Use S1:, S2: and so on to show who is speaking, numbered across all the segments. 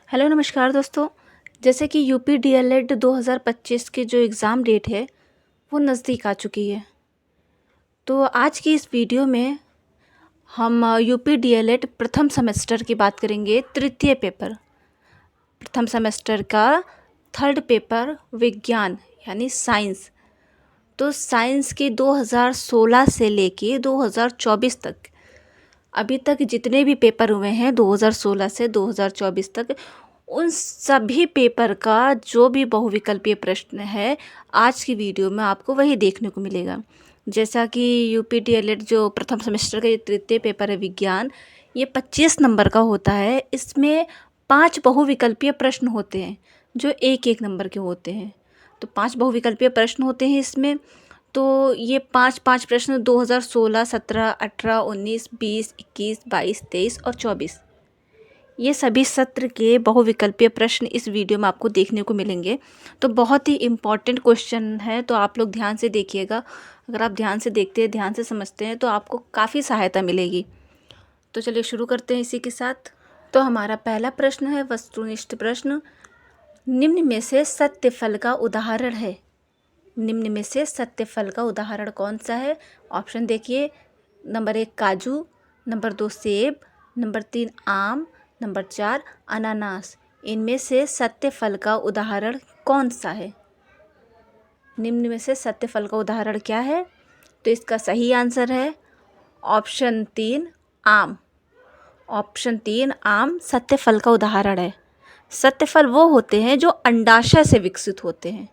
S1: Hello नमस्कार दोस्तों। जैसे कि यूपी डीएलएड 2025 की जो एग्ज़ाम डेट है वो नज़दीक आ चुकी है। तो आज की इस वीडियो में हम यूपी डीएलएड प्रथम सेमेस्टर की बात करेंगे। तृतीय पेपर प्रथम सेमेस्टर का थर्ड पेपर विज्ञान यानी साइंस। तो साइंस के 2016 से लेके 2024 तक अभी तक जितने भी पेपर हुए हैं 2016 से 2024 तक, उन सभी पेपर का जो भी बहुविकल्पीय प्रश्न है आज की वीडियो में आपको वही देखने को मिलेगा। जैसा कि यूपी डीएलएड जो प्रथम सेमेस्टर का ये तृतीय पेपर है विज्ञान, ये 25 नंबर का होता है। इसमें 5 बहुविकल्पीय प्रश्न होते हैं जो एक एक नंबर के होते हैं। तो 5 बहुविकल्पीय प्रश्न होते हैं इसमें। तो ये 5 प्रश्न 2016, 17, 18, 19, 20, 21, 22, 23 और 24, ये सभी सत्र के बहुविकल्पीय प्रश्न इस वीडियो में आपको देखने को मिलेंगे। तो बहुत ही इम्पॉर्टेंट क्वेश्चन है, तो आप लोग ध्यान से देखिएगा। अगर आप ध्यान से देखते हैं, ध्यान से समझते हैं, तो आपको काफ़ी सहायता मिलेगी। तो चलिए शुरू करते हैं इसी के साथ। तो हमारा पहला प्रश्न है वस्तुनिष्ठ प्रश्न। निम्न में से सत्य फल का उदाहरण है। निम्न में से सत्य फल का उदाहरण कौन सा है? ऑप्शन देखिए। नंबर 1 काजू, नंबर 2 सेब, नंबर 3 आम, नंबर 4 अनानास। इनमें से सत्य फल का उदाहरण कौन सा है? निम्न में से सत्य फल का उदाहरण क्या है? तो इसका सही आंसर है ऑप्शन 3 आम। ऑप्शन 3 आम सत्य फल का उदाहरण है। सत्य फल वो होते हैं जो अंडाशय से विकसित होते हैं।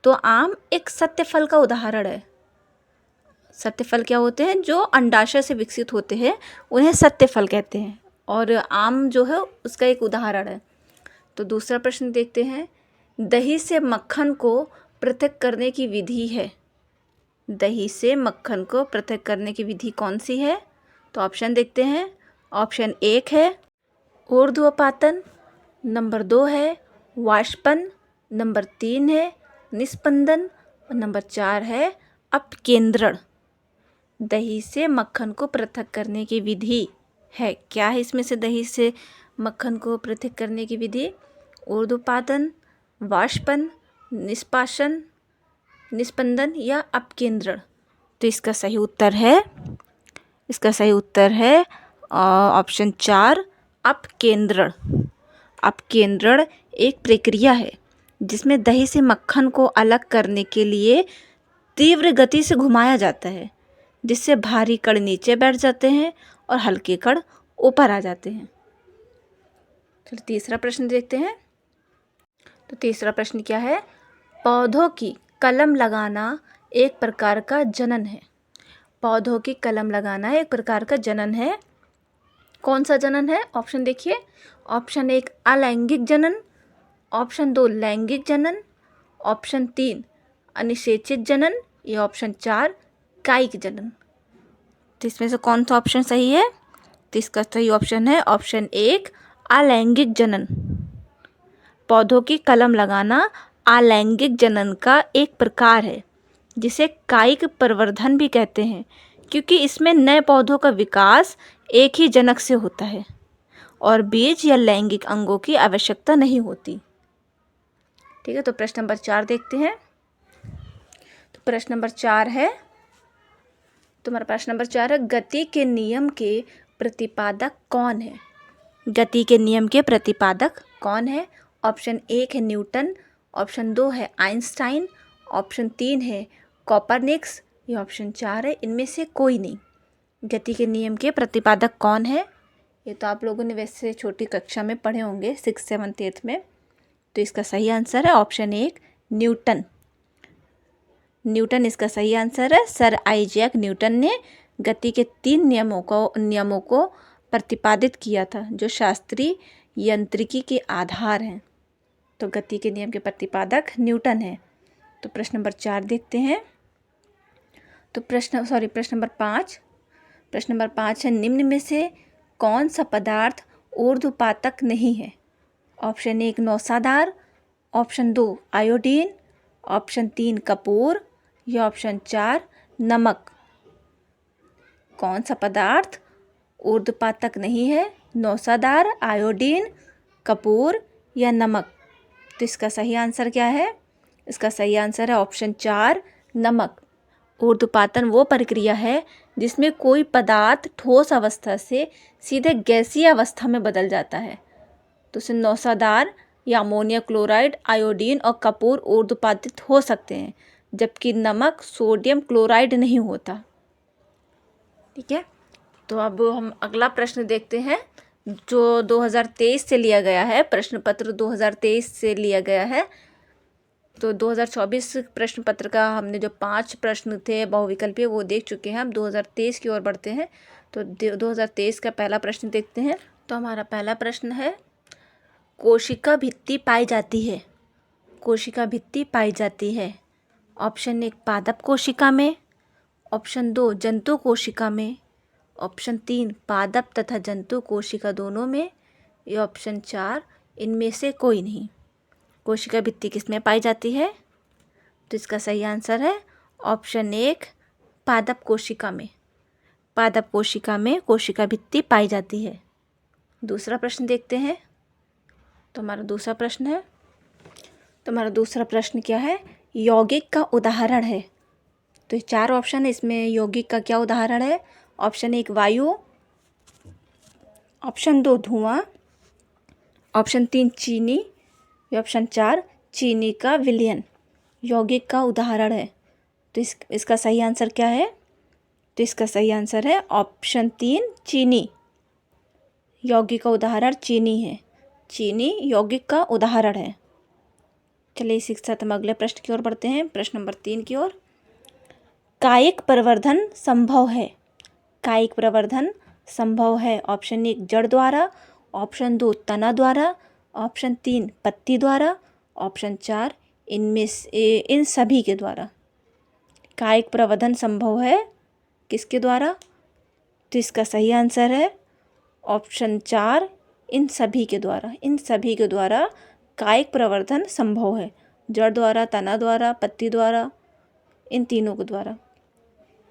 S1: तो आम एक सत्य फल का उदाहरण है। सत्य फल क्या होते हैं? जो अंडाशय से विकसित होते हैं उन्हें सत्य फल कहते हैं, और आम जो है उसका एक उदाहरण है। तो दूसरा प्रश्न देखते हैं। दही से मक्खन को पृथक करने की विधि है। दही से मक्खन को पृथक करने की विधि कौन सी है? तो ऑप्शन देखते हैं। ऑप्शन 1 है ऊर्ध्वपातन, नंबर 2 है वाष्पन, नंबर 3 है निस्पंदन और नंबर 4 है अपकेंद्रण। दही से मक्खन को पृथक करने की विधि है, क्या है इसमें से दही से मक्खन को पृथक करने की विधि? ऊर्ध्वपातन, वाष्पन, निष्पाशन, निस्पंदन या अपकेंद्रण। तो इसका सही उत्तर है ऑप्शन 4 अपकेंद्रण। अपकेंद्रण एक प्रक्रिया है जिसमें दही से मक्खन को अलग करने के लिए तीव्र गति से घुमाया जाता है, जिससे भारी कण नीचे बैठ जाते हैं और हल्के कण ऊपर आ जाते हैं। चलो तीसरा प्रश्न देखते हैं। तो तीसरा प्रश्न क्या है? पौधों की कलम लगाना एक प्रकार का जनन है। पौधों की कलम लगाना एक प्रकार का जनन है। कौन सा जनन है? ऑप्शन देखिए। ऑप्शन 1 अलैंगिक जनन, ऑप्शन 2 लैंगिक जनन, ऑप्शन 3 अनिषेचित जनन या ऑप्शन 4 कायिक जनन। तो इसमें से कौन सा ऑप्शन सही है? तो इसका सही ऑप्शन है ऑप्शन 1 अलैंगिक जनन। पौधों की कलम लगाना अलैंगिक जनन का एक प्रकार है जिसे कायिक प्रवर्धन भी कहते हैं, क्योंकि इसमें नए पौधों का विकास एक ही जनक से होता है और बीज या लैंगिक अंगों की आवश्यकता नहीं होती। ठीक है, तो प्रश्न नंबर 4 देखते हैं। तो प्रश्न नंबर 4 है, तुम्हारा प्रश्न नंबर 4 है गति के नियम के प्रतिपादक कौन है? गति के नियम के प्रतिपादक कौन है? ऑप्शन 1 है न्यूटन, ऑप्शन 2 है आइंस्टाइन, ऑप्शन 3 है कोपरनिकस या ऑप्शन 4 है इनमें से कोई नहीं। गति के नियम के प्रतिपादक कौन है? ये तो आप लोगों ने वैसे छोटी कक्षा में पढ़े होंगे 6th 7th 8th में। तो इसका सही आंसर है ऑप्शन 1 न्यूटन। न्यूटन इसका सही आंसर है। सर आइजैक न्यूटन ने गति के 3 नियमों को प्रतिपादित किया था जो शास्त्रीय यांत्रिकी के आधार हैं। तो गति के नियम के प्रतिपादक न्यूटन है। तो प्रश्न नंबर 4 देखते हैं। तो प्रश्न नंबर 5। प्रश्न नंबर 5 है निम्न में से कौन सा पदार्थ ऊर्ध्वपातक नहीं है? ऑप्शन 1 नौसादार, ऑप्शन 2 आयोडीन, ऑप्शन 3 कपूर या ऑप्शन 4 नमक। कौन सा पदार्थ ऊर्ध्वपातक नहीं है? नौसादार, आयोडीन, कपूर या नमक? तो इसका सही आंसर क्या है? इसका सही आंसर है ऑप्शन 4 नमक। ऊर्ध्वपातन वो प्रक्रिया है जिसमें कोई पदार्थ ठोस अवस्था से सीधे गैसीय अवस्था में बदल जाता है। तो इसमें नौसादार या अमोनिया क्लोराइड, आयोडीन और कपूर ऊर्ध्वपातित हो सकते हैं, जबकि नमक सोडियम क्लोराइड नहीं होता। ठीक है, तो अब हम अगला प्रश्न देखते हैं जो 2023 से लिया गया है, प्रश्न पत्र 2023 से लिया गया है। तो 2024 प्रश्न पत्र का हमने जो 5 प्रश्न थे बहुविकल्पीय वो देख चुके हैं। हम 2023 की ओर बढ़ते हैं। तो 2023 का पहला प्रश्न देखते हैं। तो हमारा पहला प्रश्न है, कोशिका भित्ति पाई जाती है। कोशिका भित्ति पाई जाती है ऑप्शन 1 पादप कोशिका में, ऑप्शन 2 जंतु कोशिका में, ऑप्शन 3 पादप तथा जंतु कोशिका दोनों में, या ऑप्शन 4 इनमें से कोई नहीं। कोशिका भित्ति किसमें पाई जाती है? तो इसका सही आंसर है ऑप्शन 1 पादप कोशिका में। पादप कोशिका में कोशिका भित्ति पाई जाती है। दूसरा प्रश्न देखते हैं। तो हमारा दूसरा प्रश्न क्या है? यौगिक का उदाहरण है। तो ये 4 ऑप्शन है, इसमें यौगिक का क्या उदाहरण है? ऑप्शन 1 वायु, ऑप्शन 2 धुआं, ऑप्शन 3 चीनी, या ऑप्शन 4 चीनी का विलयन यौगिक का उदाहरण है। तो इसका सही आंसर क्या है? तो इसका सही आंसर है ऑप्शन 3 चीनी। यौगिक का उदाहरण चीनी है। चीनी यौगिक का उदाहरण है। चलिए इसी के साथ हम अगले प्रश्न की ओर बढ़ते हैं, प्रश्न नंबर 3 की ओर। कायिक प्रवर्धन संभव है। कायिक प्रवर्धन संभव है ऑप्शन 1 जड़ द्वारा, ऑप्शन 2 तना द्वारा, ऑप्शन 3 पत्ती द्वारा, ऑप्शन 4 इनमें से इन सभी के द्वारा। कायिक प्रवर्धन संभव है किसके द्वारा? तो इसका सही आंसर है ऑप्शन 4 इन सभी के द्वारा। इन सभी के द्वारा कायिक प्रवर्धन संभव है। जड़ द्वारा, तना द्वारा, पत्ती द्वारा, इन तीनों के द्वारा।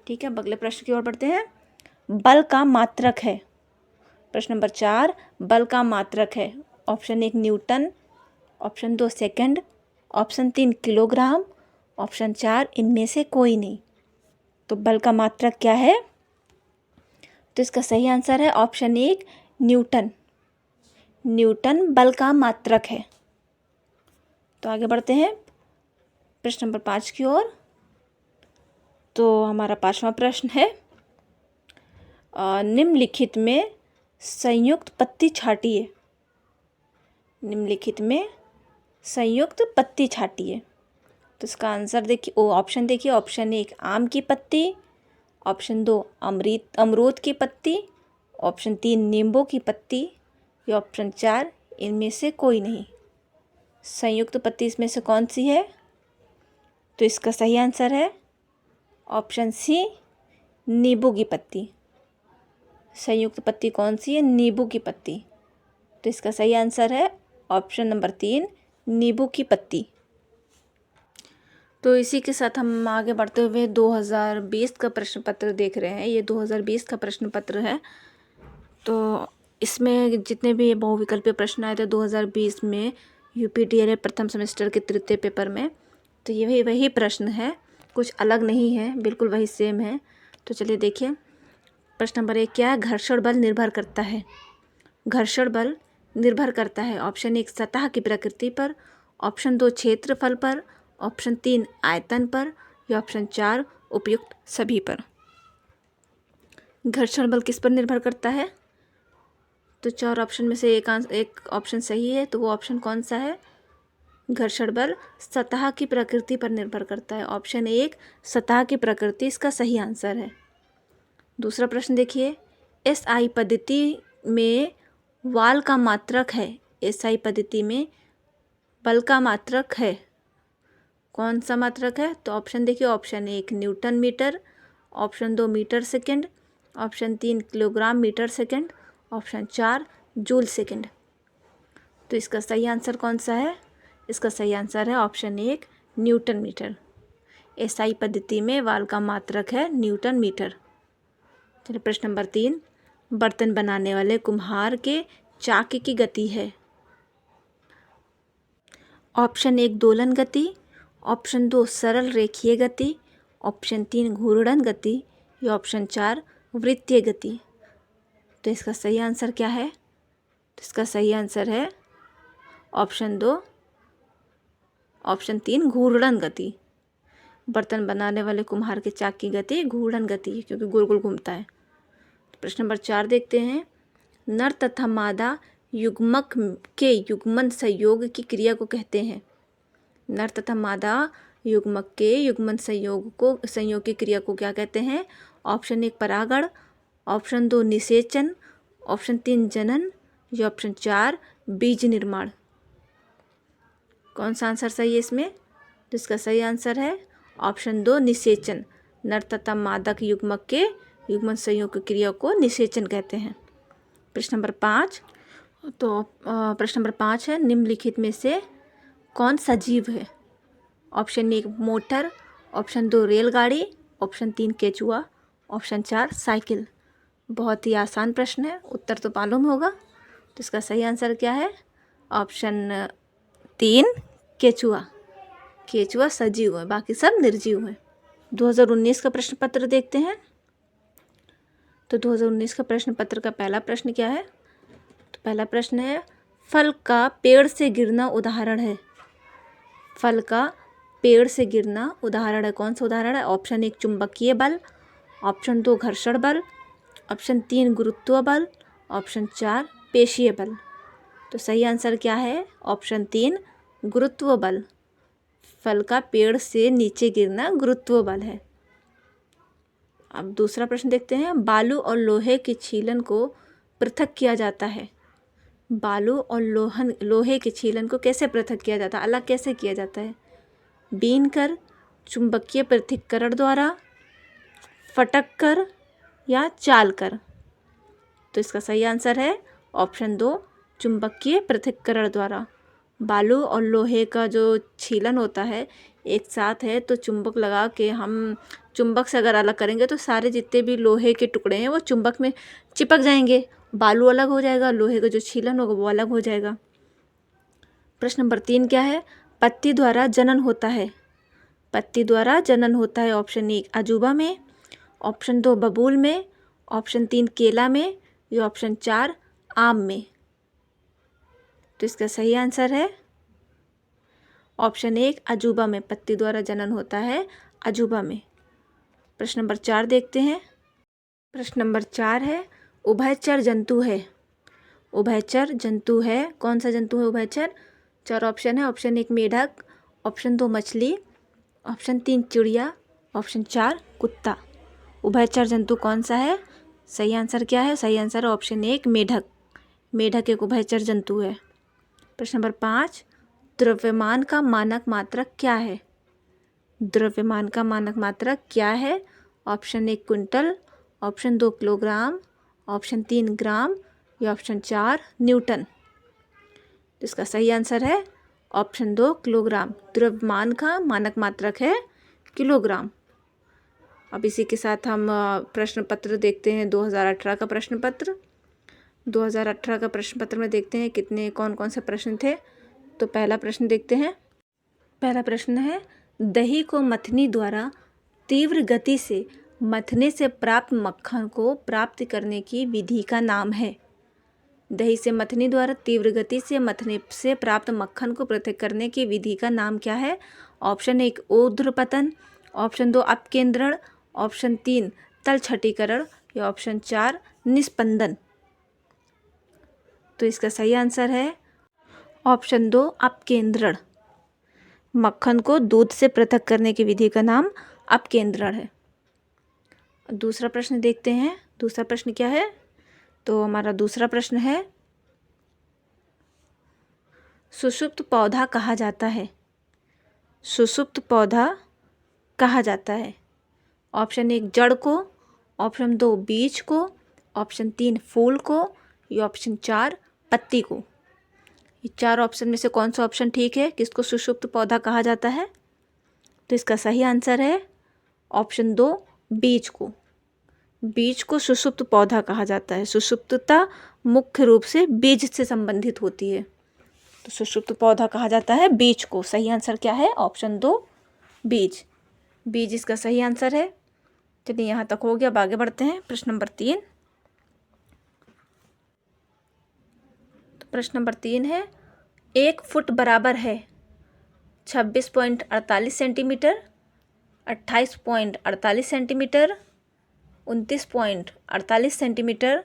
S1: ठीक है, अगले प्रश्न की ओर बढ़ते हैं। बल का मात्रक है। प्रश्न नंबर 4 बल का मात्रक है option 1 Newton, option 2 second, option 3 kilogram, option 4 इनमें से कोई नहीं। तो बल का मात्रक क्या है? तो इसका सही आंसर है ऑप्शन 1 न्यूटन। न्यूटन बल का मात्रक है। तो आगे बढ़ते हैं प्रश्न नंबर 5 की ओर। तो हमारा 5वां प्रश्न है, निम्नलिखित में संयुक्त पत्ती छाटिए। निम्नलिखित में संयुक्त पत्ती छाटिए। तो इसका आंसर देखिए, ऑप्शन देखिए। ऑप्शन 1 आम की पत्ती, ऑप्शन 2 अमरूद की पत्ती, ऑप्शन 3 नींबू की पत्ती, या ऑप्शन 4 इनमें से कोई नहीं। संयुक्त पत्ती इसमें से कौन सी है? तो इसका सही आंसर है ऑप्शन सी नींबू की पत्ती। संयुक्त पत्ती कौन सी है? नींबू की पत्ती। तो इसका सही आंसर है ऑप्शन नंबर 3 नींबू की पत्ती। तो इसी के साथ हम आगे बढ़ते हुए 2020 का प्रश्न पत्र देख रहे हैं। ये 2020 का प्रश्न पत्र है। तो इसमें जितने भी बहुविकल्पीय प्रश्न आए थे 2020 में UPDLED प्रथम सेमेस्टर के तृतीय पेपर में, तो ये वही प्रश्न है, कुछ अलग नहीं है, बिल्कुल वही सेम है। तो चलिए देखिए, प्रश्न नंबर 1 क्या है? घर्षण बल निर्भर करता है। घर्षण बल निर्भर करता है ऑप्शन 1 सतह की प्रकृति पर, ऑप्शन 2 क्षेत्रफल पर, ऑप्शन 3 आयतन पर, या ऑप्शन 4 उपयुक्त सभी पर। घर्षण बल किस पर निर्भर करता है? तो 4 ऑप्शन में से एक ऑप्शन सही है। तो वो ऑप्शन कौन सा है? घर्षण बल सतह की प्रकृति पर निर्भर करता है। ऑप्शन 1 सतह की प्रकृति इसका सही आंसर है। दूसरा प्रश्न देखिए, SI पद्धति में वाल का मात्रक है। SI पद्धति में बल का मात्रक है, कौन सा मात्रक है? तो ऑप्शन देखिए। Option 1 newton metre, option 2 metre second, option 3 kilogram metre second, option 4 joule second. तो इसका सही आंसर कौन सा है? इसका सही आंसर है ऑप्शन 1 न्यूटन मीटर। SI पद्धति में वाल का मात्रक है न्यूटन मीटर। चलिए प्रश्न नंबर 3, बर्तन बनाने वाले कुम्हार के चाक की गति है। ऑप्शन 1 दोलन गति, ऑप्शन 2 सरल रेखीय गति, ऑप्शन 3 घूर्णन गति या ऑप्शन 4 वृत्तीय गति। तो इसका सही आंसर क्या है? तो इसका सही आंसर है ऑप्शन 2, ऑप्शन 3 घूर्णन गति। बर्तन बनाने वाले कुम्हार के चाक की गति घूर्णन गति है, क्योंकि गोल गोल घूमता है। प्रश्न नंबर 4 देखते हैं। नर तथा मादा युग्मक के युग्मन संयोग की क्रिया को कहते हैं। नर तथा मादा युग्मक के युग्मन संयोग की क्रिया को क्या कहते हैं? ऑप्शन 1 परागण, ऑप्शन 2 निषेचन, ऑप्शन 3 जनन या ऑप्शन 4 बीज निर्माण। कौन सा आंसर सही है इसमें? तो इसका सही आंसर है ऑप्शन 2 निषेचन। नर तथा मादा युग्मक के युग्मन संयोग की क्रिया को निषेचन कहते हैं। प्रश्न नंबर 5। तो प्रश्न नंबर 5 है, निम्नलिखित में से कौन सजीव है? ऑप्शन 1 मोटर, ऑप्शन 2 रेलगाड़ी, ऑप्शन 3 केचुआ, ऑप्शन 4 साइकिल। बहुत ही आसान प्रश्न है, उत्तर तो मालूम होगा। तो इसका सही आंसर क्या है? ऑप्शन 3 केचुआ। केचुआ सजीव है, बाकी सब निर्जीव है। 2019 का प्रश्न पत्र देखते हैं। तो 2019 का प्रश्न पत्र का पहला प्रश्न क्या है? तो पहला प्रश्न है, फल का पेड़ से गिरना उदाहरण है। फल का पेड़ से गिरना उदाहरण है, कौन सा उदाहरण है? ऑप्शन 1 चुंबकीय बल, ऑप्शन 2 घर्षण बल, ऑप्शन 3 गुरुत्व बल, ऑप्शन 4 पेशीय बल। तो सही आंसर क्या है? ऑप्शन 3 गुरुत्व बल। फल का पेड़ से नीचे गिरना गुरुत्व बल है। अब दूसरा प्रश्न देखते हैं। बालू और लोहे के छीलन को पृथक किया जाता है। बालू और लोहे के छीलन को कैसे पृथक किया जाता है, अलग कैसे किया जाता है? बीन कर, चुंबकीय पृथक्करण द्वारा, फटक कर या चाल कर। तो इसका सही आंसर है ऑप्शन 2 चुंबकीय पृथक्करण द्वारा। बालू और लोहे का जो छीलन होता है एक साथ है, तो चुंबक लगा के हम चुंबक से अगर अलग करेंगे तो सारे जितने भी लोहे के टुकड़े हैं वो चुंबक में चिपक जाएंगे। बालू अलग हो जाएगा, लोहे का जो छीलन होगा वो अलग हो जाएगा। प्रश्न नंबर 3 क्या है? पत्ती द्वारा जनन होता है। पत्ती द्वारा जनन होता है ऑप्शन 1 अजूबा में, ऑप्शन 2 बबूल में, ऑप्शन 3 केला में या ऑप्शन 4 आम में। तो इसका सही आंसर है ऑप्शन 1 अजूबा में। पत्ती द्वारा जनन होता है अजूबा में। प्रश्न नंबर 4 देखते हैं। प्रश्न नंबर 4 है, उभयचर जंतु है। उभयचर जंतु है, कौन सा जंतु है उभयचर? 4 ऑप्शन है। ऑप्शन 1 मेढक, ऑप्शन 2 मछली, ऑप्शन 3 चिड़िया, ऑप्शन 4 कुत्ता। उभयचर जंतु कौन सा है? सही आंसर क्या है? सही आंसर है ऑप्शन 1 मेढक। मेढक एक उभयचर जंतु है। प्रश्न नंबर 5, द्रव्यमान का मानक मात्रक क्या है? द्रव्यमान का मानक मात्रक क्या है? Option 1 quintal, option 2 kilogram, option 3 ग्राम या ऑप्शन 4 न्यूटन। इसका सही आंसर है ऑप्शन 2 किलोग्राम। द्रव्यमान का मानक मात्रक है किलोग्राम। अब इसी के साथ हम प्रश्न पत्र देखते हैं 2018 का प्रश्न पत्र। 2018 का प्रश्न पत्र में देखते हैं कितने कौन कौन से प्रश्न थे। तो पहला प्रश्न देखते हैं। पहला प्रश्न है, दही को मथनी द्वारा तीव्र गति से मथने से प्राप्त मक्खन को प्राप्त करने की विधि का नाम है। दही से मथनी द्वारा तीव्र गति से मथने से प्राप्त मक्खन को पृथक करने की विधि का नाम क्या है? ऑप्शन 1 ऊर्ध्वपतन, ऑप्शन 2 अपकेंद्रण, ऑप्शन 3 तलछटीकरण या ऑप्शन 4 निस्पंदन। तो इसका सही आंसर है ऑप्शन 2 अपकेंद्रण। मक्खन को दूध से पृथक करने की विधि का नाम अपकेंद्रण है। दूसरा प्रश्न देखते हैं। दूसरा प्रश्न क्या है? तो हमारा दूसरा प्रश्न है, सुषुप्त पौधा कहा जाता है। सुषुप्त पौधा कहा जाता है। ऑप्शन 1 जड़ को, ऑप्शन 2 बीज को, ऑप्शन 3 फूल को या ऑप्शन 4 पत्ती को। ये 4 ऑप्शन में से कौन सा ऑप्शन ठीक है? किसको सुषुप्त पौधा कहा जाता है? तो इसका सही आंसर है ऑप्शन 2 बीज को। बीज को सुषुप्त पौधा कहा जाता है। सुषुप्तता मुख्य रूप से बीज से संबंधित होती है। तो सुषुप्त पौधा कहा जाता है बीज को। सही आंसर क्या है? ऑप्शन 2 बीज। बीज इसका सही आंसर है। चलिए यहाँ तक हो गया, अब आगे बढ़ते हैं। प्रश्न नंबर 3। तो प्रश्न नंबर 3 है, 1 फुट बराबर है 26.48 सेंटीमीटर, 28.48 सेंटीमीटर, 29.48 सेंटीमीटर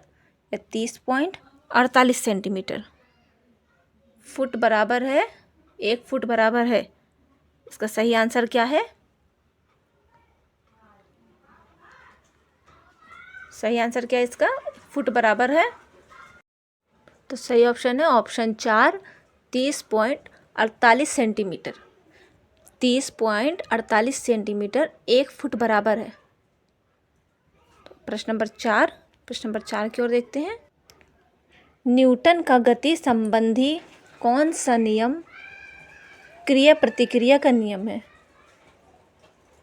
S1: या 30.48 सेंटीमीटर। फुट बराबर है, 1 फुट बराबर है, इसका सही आंसर क्या है? सही आंसर क्या है इसका? फुट बराबर है। तो सही ऑप्शन है ऑप्शन 4 30.48 सेंटीमीटर। 30.48 सेंटीमीटर 1 फुट बराबर है। तो प्रश्न नंबर 4 की ओर देखते हैं। न्यूटन का गति संबंधी कौन सा नियम क्रिया प्रतिक्रिया का नियम है?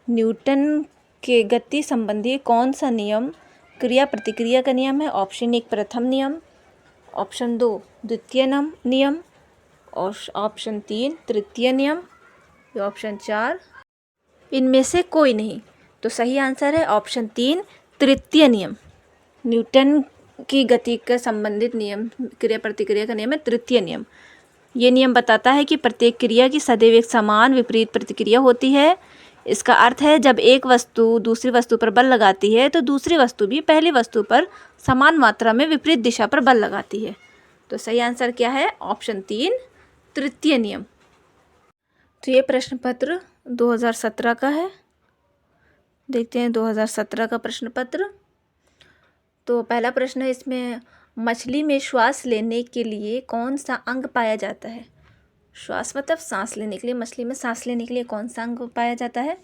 S1: न्यूटन के गति संबंधी कौन सा नियम क्रिया प्रतिक्रिया का नियम है? ऑप्शन 1 प्रथम नियम, ऑप्शन 2 द्वितीय नियम, और ऑप्शन 3 तृतीय नियम, या ऑप्शन 4 इनमें से कोई नहीं। तो सही आंसर है ऑप्शन 3 तृतीय नियम। न्यूटन की गति का संबंधित नियम क्रिया प्रतिक्रिया का नियम है तृतीय नियम। ये नियम बताता है कि प्रत्येक क्रिया की सदैव एक समान विपरीत प्रतिक्रिया होती है। इसका अर्थ है जब एक वस्तु दूसरी वस्तु पर बल लगाती है तो दूसरी वस्तु भी पहली वस्तु पर समान मात्रा में विपरीत दिशा पर बल लगाती है। तो सही आंसर क्या है? ऑप्शन 3 तृतीय नियम। तो ये प्रश्न पत्र 2017 का है। देखते हैं 2017 का प्रश्न पत्र। तो पहला प्रश्न है इसमें, मछली में श्वास लेने के लिए कौन सा अंग पाया जाता है? श्वास मतलब सांस लेने के लिए, मछली में सांस लेने के लिए कौन सा अंग पाया जाता है?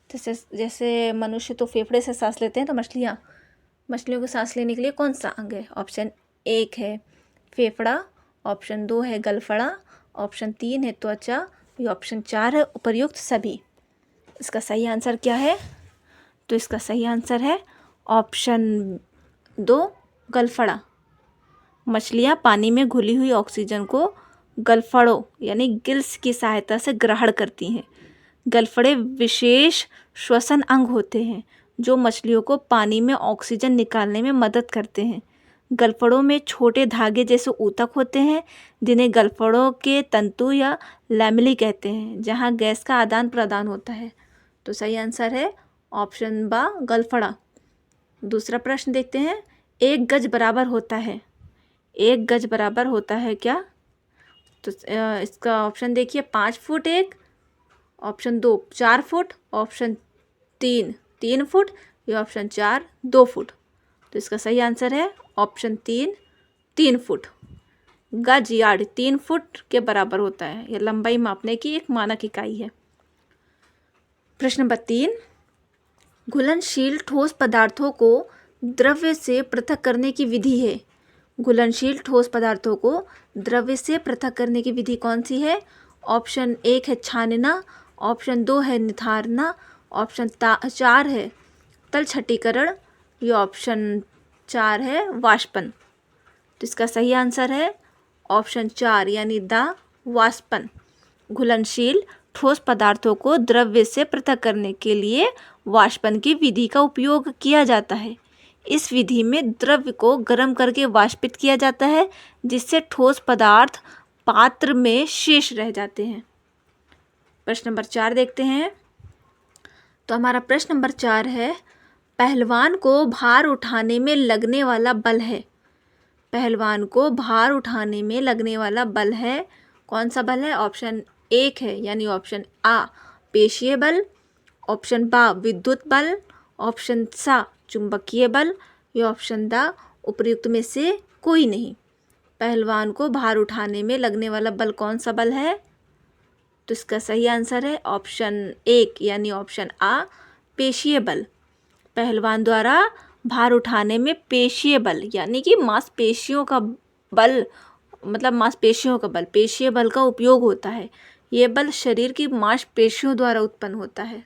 S1: जैसे मनुष्य तो फेफड़े से सांस लेते हैं, तो मछलियों को सांस लेने के लिए कौन सा अंग है? ऑप्शन 1 है फेफड़ा, ऑप्शन 2 है गलफड़ा, ऑप्शन 3 है त्वचा, या ऑप्शन 4 है उपर्युक्त सभी। इसका सही आंसर क्या है? तो इसका सही आंसर है ऑप्शन 2 गलफड़ा। मछलियाँ पानी में घुली हुई ऑक्सीजन को गलफड़ों यानी गिल्स की सहायता से ग्रहण करती हैं। गलफड़े विशेष श्वसन अंग होते हैं जो मछलियों को पानी में ऑक्सीजन निकालने में मदद करते हैं। गलफड़ों में छोटे धागे जैसे ऊतक होते हैं जिन्हें गलफड़ों के तंतु या लैमेली कहते हैं, जहां गैस का आदान प्रदान होता है। तो सही आंसर है ऑप्शन बा गलफड़ा। दूसरा प्रश्न देखते हैं, 1 गज बराबर होता है। 1 गज बराबर होता है क्या? तो इसका ऑप्शन देखिए, 5 foot 1, option 2 4 foot, option 3 3 foot, या ऑप्शन 4 2 फुट। तो इसका सही आंसर है ऑप्शन 3 3 फुट। गज यार्ड 3 फुट के बराबर होता है। यह लंबाई मापने की एक मानक इकाई है। प्रश्न नंबर 3, घुलनशील ठोस पदार्थों को द्रव्य से पृथक करने की विधि है। घुलनशील ठोस पदार्थों को द्रव्य से पृथक करने की विधि कौन सी है? ऑप्शन 1 है छानना, ऑप्शन 2 है निथारना, ऑप्शन 4 है तलछटीकरण, या ऑप्शन 4 है वाष्पन। तो इसका सही आंसर है ऑप्शन 4 यानी वाष्पन। घुलनशील ठोस पदार्थों को द्रव्य से पृथक करने के लिए वाष्पन की विधि का उपयोग किया जाता है। इस विधि में द्रव्य को गर्म करके वाष्पित किया जाता है जिससे ठोस पदार्थ पात्र में शेष रह जाते हैं। प्रश्न नंबर 4 देखते हैं। तो हमारा प्रश्न नंबर 4 है, पहलवान को भार उठाने में लगने वाला बल है। पहलवान को भार उठाने में लगने वाला बल है, कौन सा बल है? ऑप्शन 1 है यानी ऑप्शन आ पेशीय बल, ऑप्शन बा विद्युत बल, ऑप्शन सा चुंबकीय बल, या ऑप्शन द उपर्युक्त में से कोई नहीं। पहलवान को भार उठाने में लगने वाला बल कौन सा बल है? तो इसका सही आंसर है ऑप्शन 1 यानी ऑप्शन आ पेशीय बल। पहलवान द्वारा भार उठाने में पेशीय बल यानी कि मांसपेशियों का बल, मतलब मांसपेशियों का बल, पेशीय बल का उपयोग होता है। ये बल शरीर की मांसपेशियों द्वारा उत्पन्न होता है।